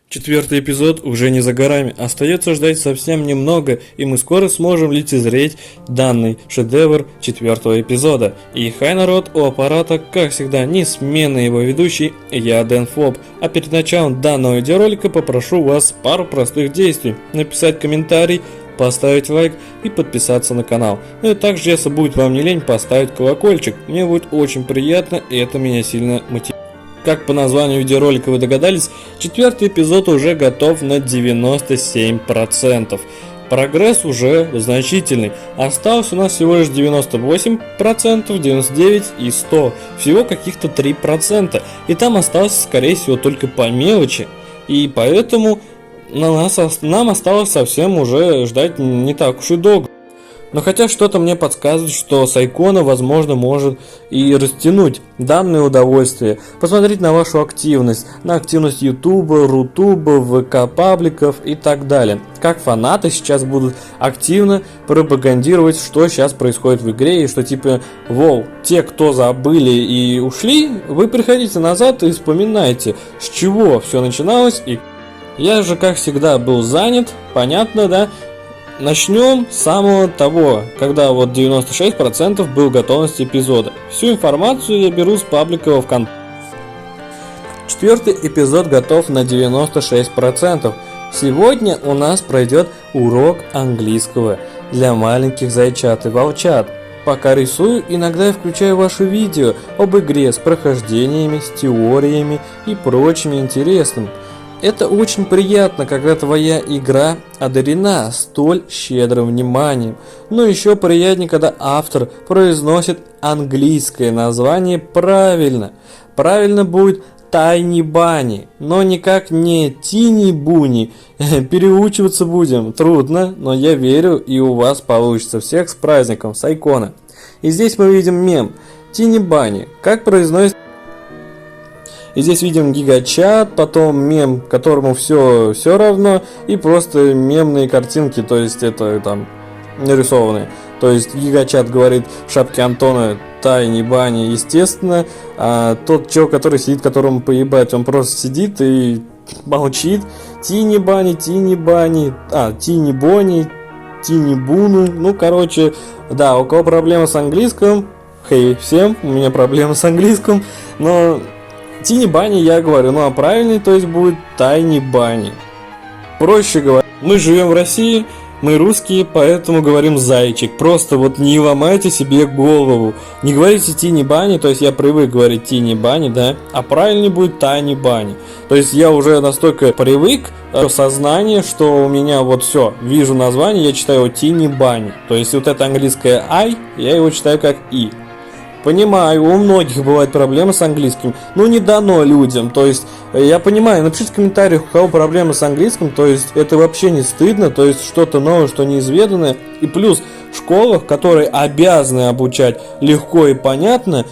Четвертый эпизод уже не за горами, остается ждать совсем немного, и мы скоро сможем лицезреть данный шедевр четвертого эпизода. И хай народ, у аппарата, как всегда, несменный его ведущий, я Дэн Фоб. А перед началом данного видеоролика попрошу вас пару простых действий: написать комментарий, поставить лайк и подписаться на канал. Ну и также, если будет вам не лень, поставить колокольчик, мне будет очень приятно, и это меня сильно мотивирует. Как по названию видеоролика вы догадались, четвертый эпизод уже готов на 97%. Прогресс уже значительный. Осталось у нас всего лишь 98%, 99% и 100%. Всего каких-то 3%. И там осталось, скорее всего, только по мелочи. И поэтому нам осталось совсем уже ждать не так уж и долго. Но хотя что-то мне подсказывает, что Сайкона, возможно, может и растянуть данное удовольствие. Посмотреть на вашу активность, на активность Ютуба, Рутуба, ВК пабликов и так далее. Как фанаты сейчас будут активно пропагандировать, что сейчас происходит в игре, и что типа, воу, те, кто забыли и ушли, вы приходите назад и вспоминайте, с чего все начиналось. И я же, как всегда, был занят, понятно, да? Начнем с самого того, когда вот 96% был готовность эпизода. Всю информацию я беру с паблика ВКонтакте. Четвертый эпизод готов на 96%. Сегодня у нас пройдет урок английского для маленьких зайчат и волчат. Пока рисую, иногда я включаю ваши видео об игре с прохождениями, с теориями и прочими интересным. Это очень приятно, когда твоя игра одарена столь щедрым вниманием. Но еще приятнее, когда автор произносит английское название правильно. Правильно будет Tiny Bunny, но никак не Тини Буни. Переучиваться будем трудно, но я верю, и у вас получится. Всех с праздником, Сайкона. И здесь мы видим мем Tiny Bunny. Как произносится? И здесь видим гигачат, потом мем, которому все равно, и просто мемные картинки, то есть это там нарисованные. То есть гигачат говорит в шапке Антона Tiny Bunny, естественно, а тот чел, который сидит, которому поебать, он просто сидит и молчит. Tiny Bunny, Tiny Bonnie, Tiny Буну. Ну, короче, да, у кого проблемы с английским, хей, всем, у меня проблемы с английским, но Tiny Bunny я говорю, ну а правильный, то есть будет Tiny Bunny. Проще говоря, мы живем в России, мы русские, поэтому говорим зайчик. Просто вот не ломайте себе голову. Не говорите Tiny Bunny, то есть я привык говорить Tiny Bunny, да, а правильный будет Tiny Bunny. То есть я уже настолько привык в сознании, что у меня вот все, вижу название, я читаю его Tiny Bunny. То есть вот это английское I, я его читаю как I. Понимаю, у многих бывают проблемы с английским, но не дано людям, то есть, я понимаю, напишите в комментариях, у кого проблемы с английским, то есть, это вообще не стыдно, то есть, что-то новое, что неизведанное, и плюс, в школах, которые обязаны обучать легко и понятно,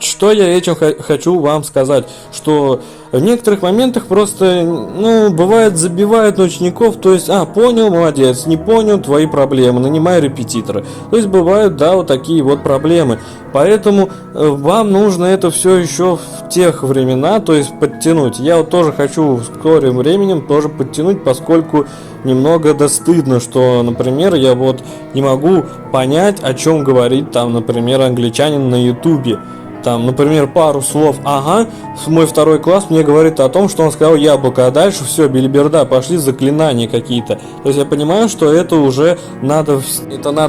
что я этим хочу вам сказать, что в некоторых моментах просто, бывает, забивают на учеников, то есть, понял, молодец, не понял, твои проблемы, нанимай репетитора. То есть, бывают, да, вот такие вот проблемы. Поэтому вам нужно это все еще в тех времена, то есть, подтянуть. Я вот тоже хочу в скором времени тоже подтянуть, поскольку немного стыдно, что, например, я вот не могу понять, о чем говорит там, например, англичанин на ютубе. Там, например, пару слов, мой второй класс мне говорит о том, что он сказал яблоко, а дальше все, белиберда, пошли заклинания какие-то. То есть я понимаю, что это уже надо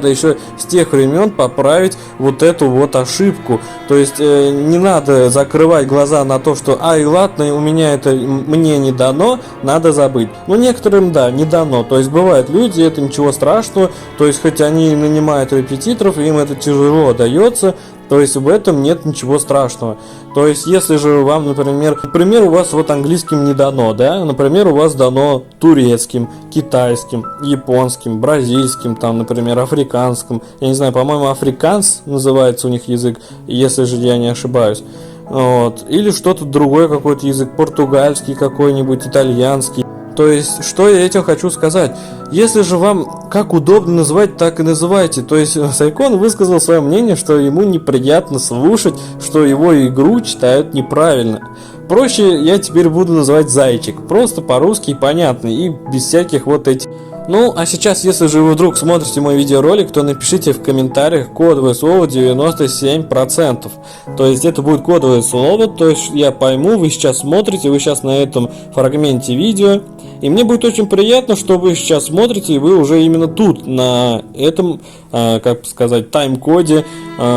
еще с тех времен поправить вот эту вот ошибку. То есть не надо закрывать глаза на то, что, и ладно, у меня это мне не дано, надо забыть. Ну, некоторым, да, не дано. То есть бывают люди, это ничего страшного, то есть хоть они нанимают репетиторов, им это тяжело дается. То есть в этом нет ничего страшного. То есть если же вам, например, у вас вот английским не дано, да, например, у вас дано турецким, китайским, японским, бразильским, там, например, африканским, я не знаю, по-моему, африканс называется у них язык, если же я не ошибаюсь. Вот. Или что-то другое, какой-то язык, португальский какой-нибудь, итальянский. То есть, что я этим хочу сказать? Если же вам как удобно называть, так и называйте. То есть, Сайкон высказал свое мнение, что ему неприятно слушать, что его игру читают неправильно. Проще я теперь буду называть Зайчик. Просто по-русски и понятно, и без всяких вот этих... Ну, а сейчас, если же вы вдруг смотрите мой видеоролик, то напишите в комментариях кодовое слово 97%. То есть это будет кодовое слово, то есть я пойму, вы сейчас смотрите, вы сейчас на этом фрагменте видео. И мне будет очень приятно, что вы сейчас смотрите, и вы уже именно тут, на этом, как сказать, тайм-коде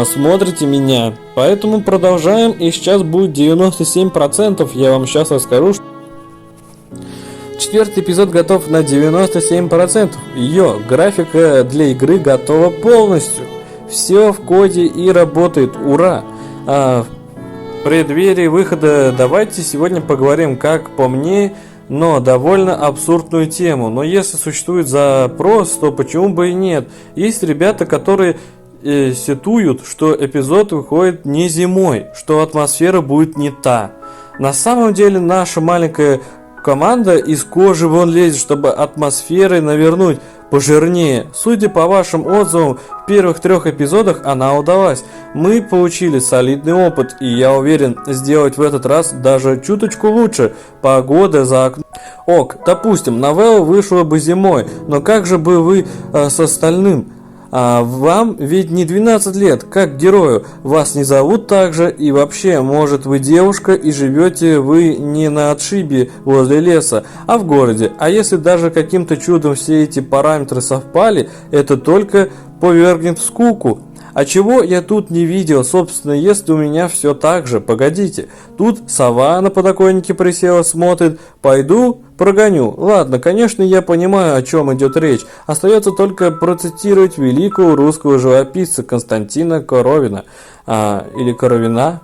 смотрите меня. Поэтому продолжаем, и сейчас будет 97%, я вам сейчас расскажу. Четвертый эпизод готов на 97%. Ее графика для игры готова полностью. Все в коде и работает. Ура! В преддверии выхода давайте сегодня поговорим, как по мне, но довольно абсурдную тему. Но если существует запрос, то почему бы и нет? Есть ребята, которые сетуют, что эпизод выходит не зимой, что атмосфера будет не та. На самом деле наша маленькая команда из кожи вон лезет, чтобы атмосферой навернуть пожирнее. Судя по вашим отзывам, в первых 3 эпизодах она удалась. Мы получили солидный опыт, и я уверен, сделать в этот раз даже чуточку лучше. Погода за окном. Ок, допустим, новелла вышла бы зимой, но как же бы вы с остальным? Вам ведь не 12 лет, как герою, вас не зовут так же, и вообще, может, вы девушка и живете вы не на отшибе возле леса, а в городе. А если даже каким-то чудом все эти параметры совпали, это только повергнет в скуку. А чего я тут не видел, собственно, если у меня все так же? Погодите, тут сова на подоконнике присела, смотрит, пойду прогоню. Ладно, конечно, я понимаю, о чем идет речь. Остается только процитировать великого русского живописца Константина Коровина. Или Коровина.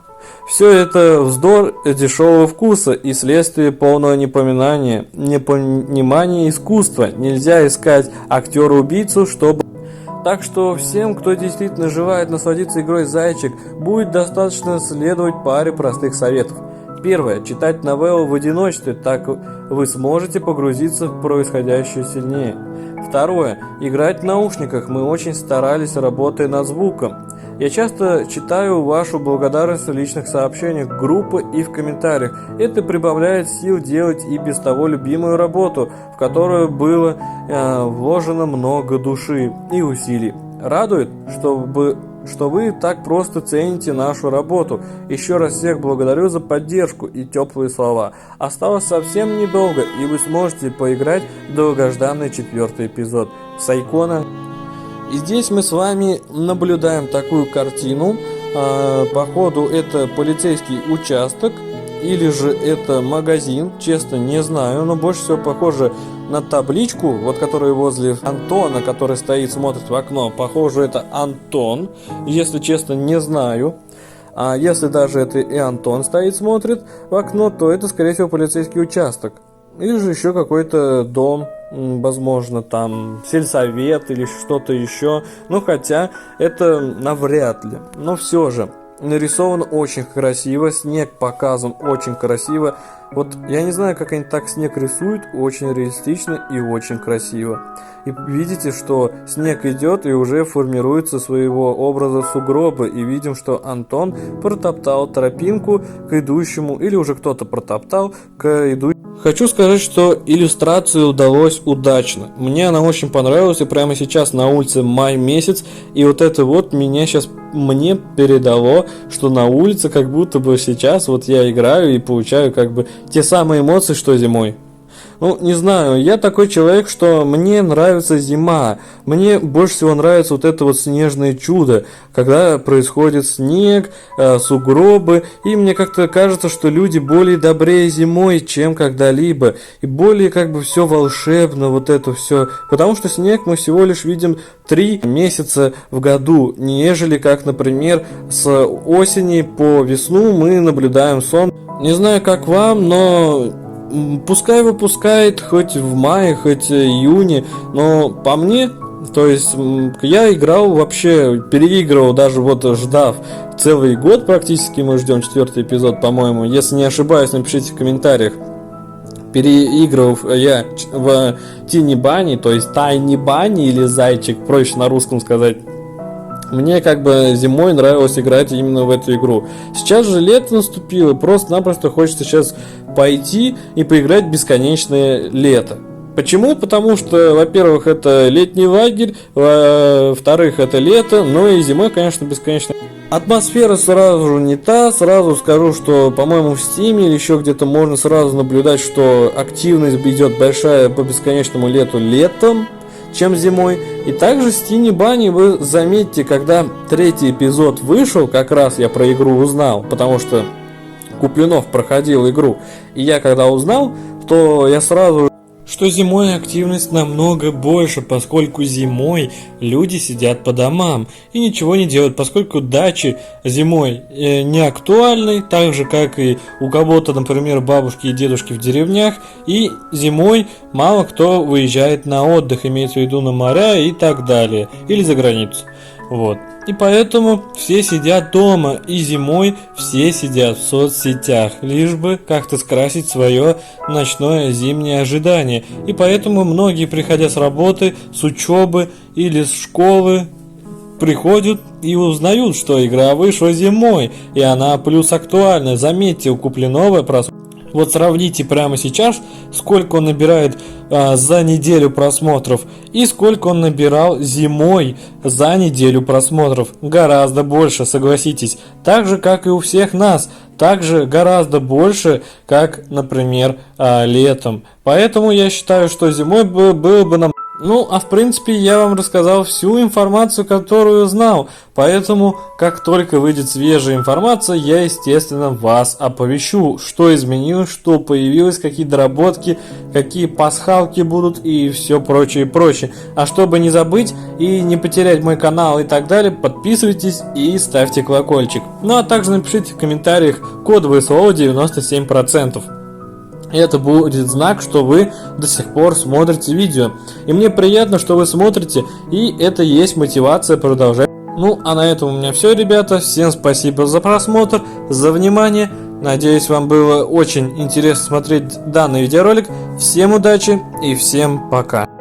Все это вздор дешевого вкуса и следствие полного непонимания искусства. Нельзя искать актера-убийцу, чтобы... Так что всем, кто действительно желает насладиться игрой Зайчик, будет достаточно следовать паре простых советов. Первое. Читать новеллу в одиночестве, так вы сможете погрузиться в происходящее сильнее. Второе. Играть в наушниках. Мы очень старались, работая над звуком. Я часто читаю вашу благодарность в личных сообщениях группы и в комментариях. Это прибавляет сил делать и без того любимую работу, в которую было вложено много души и усилий. Радует, что вы так просто цените нашу работу. Еще раз всех благодарю за поддержку и теплые слова. Осталось совсем недолго, и вы сможете поиграть в долгожданный 4-й эпизод Сайкона. И здесь мы с вами наблюдаем такую картину. Походу это полицейский участок или же это магазин, честно не знаю, но больше всего похоже на табличку, вот которая возле Антона, который стоит, смотрит в окно. Похоже это Антон, если честно не знаю. А если даже это и Антон стоит, смотрит в окно, то это скорее всего полицейский участок. Или же еще какой-то дом, возможно, там сельсовет или что-то еще. Ну, хотя это навряд ли. Но все же, нарисован очень красиво, снег показан очень красиво. Вот я не знаю, как они так снег рисуют, очень реалистично и очень красиво. И видите, что снег идет и уже формируется своего образа сугробы. И видим, что Антон протоптал тропинку к идущему, или уже кто-то протоптал к идущему. Хочу сказать, что иллюстрация удалось удачно. Мне она очень понравилась, и прямо сейчас на улице май месяц, и вот это вот меня сейчас мне передало, что на улице как будто бы сейчас вот я играю и получаю как бы те самые эмоции, что зимой. Ну, не знаю, я такой человек, что мне нравится зима. Мне больше всего нравится вот это вот снежное чудо, когда происходит снег, сугробы. И мне как-то кажется, что люди более добрее зимой, чем когда-либо. И более как бы все волшебно, вот это все. Потому что снег мы всего лишь видим 3 месяца в году, нежели как, например, с осени по весну мы наблюдаем сон. Не знаю, как вам, но... Пускай выпускает хоть в мае, хоть в июне, но по мне, то есть я играл вообще, переигрывал, даже вот ждав целый год практически, мы ждем 4-й эпизод, по-моему, если не ошибаюсь, напишите в комментариях. переигрывав я в Тини Бани, то есть Тайни Бани или Зайчик, проще на русском сказать, мне как бы зимой нравилось играть именно в эту игру. Сейчас же лето наступило, просто-напросто хочется сейчас пойти и поиграть в бесконечное лето. Почему? Потому что, во-первых, это летний лагерь, во-вторых, это лето, но и зимой, конечно, бесконечно. Атмосфера сразу же не та, сразу скажу, что, по-моему, в Steam или еще где-то можно сразу наблюдать, что активность идет большая по бесконечному лету летом, чем зимой. И также с Тини Бани вы заметите, когда третий эпизод вышел, как раз я про игру узнал, потому что Куплинов проходил игру, и я когда узнал, то я сразу... Что зимой активность намного больше, поскольку зимой люди сидят по домам и ничего не делают, поскольку дачи зимой не актуальны, так же как и у кого-то, например, бабушки и дедушки в деревнях, и зимой мало кто выезжает на отдых, имеется в виду на моря и так далее, или за границу. Вот. И поэтому все сидят дома, и зимой все сидят в соцсетях, лишь бы как-то скрасить свое ночное зимнее ожидание. И поэтому многие, приходя с работы, с учебы или с школы, приходят и узнают, что игра вышла зимой, и она плюс актуальна. Заметьте, у Куплинова вот сравните прямо сейчас, сколько он набирает за неделю просмотров и сколько он набирал зимой за неделю просмотров. Гораздо больше, согласитесь. Так же, как и у всех нас. Также гораздо больше, как, например, летом. Поэтому я считаю, что зимой было бы нам... Ну, а в принципе, я вам рассказал всю информацию, которую знал. Поэтому, как только выйдет свежая информация, я, естественно, вас оповещу, что изменилось, что появилось, какие доработки, какие пасхалки будут и все прочее, прочее. А чтобы не забыть и не потерять мой канал и так далее, подписывайтесь и ставьте колокольчик. Ну, а также напишите в комментариях кодовое слово 97%. Это будет знак, что вы до сих пор смотрите видео. И мне приятно, что вы смотрите, и это и есть мотивация продолжать. Ну, а на этом у меня все, ребята. Всем спасибо за просмотр, за внимание. Надеюсь, вам было очень интересно смотреть данный видеоролик. Всем удачи и всем пока.